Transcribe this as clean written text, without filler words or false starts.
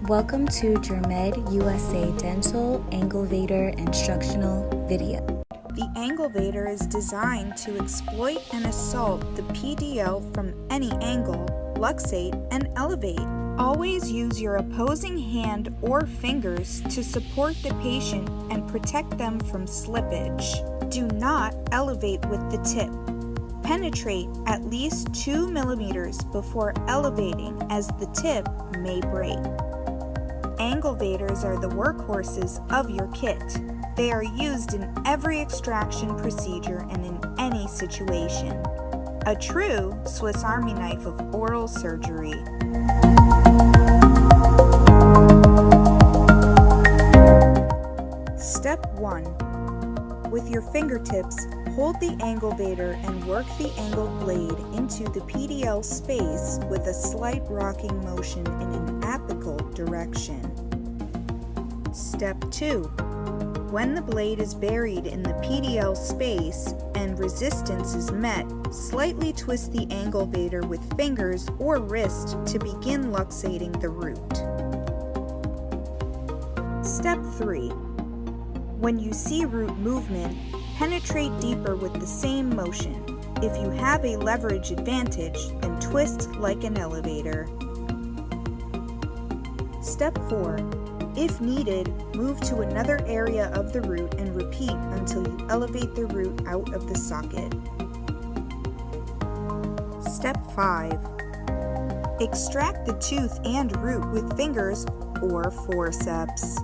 Welcome to Germed USA Dental Anglevator Instructional video. The Anglevator is designed to exploit and assault the PDL from any angle, luxate, and elevate. Always use your opposing hand or fingers to support the patient and protect them from slippage. Do not elevate with the tip. Penetrate at least 2 millimeters before elevating, as the tip may break. Anglevators are the workhorses of your kit. They are used in every extraction procedure and in any situation. A true Swiss Army knife of oral surgery. Step 1. With your fingertips, hold the Anglevator and work the angled blade into the PDL space with a slight rocking motion in an apical direction. Step 2. When the blade is buried in the PDL space and resistance is met, slightly twist the Anglevator with fingers or wrist to begin luxating the root. Step 3. When you see root movement, penetrate deeper with the same motion. If you have a leverage advantage, then twist like an elevator. Step 4. If needed, move to another area of the root and repeat until you elevate the root out of the socket. Step 5. Extract the tooth and root with fingers or forceps.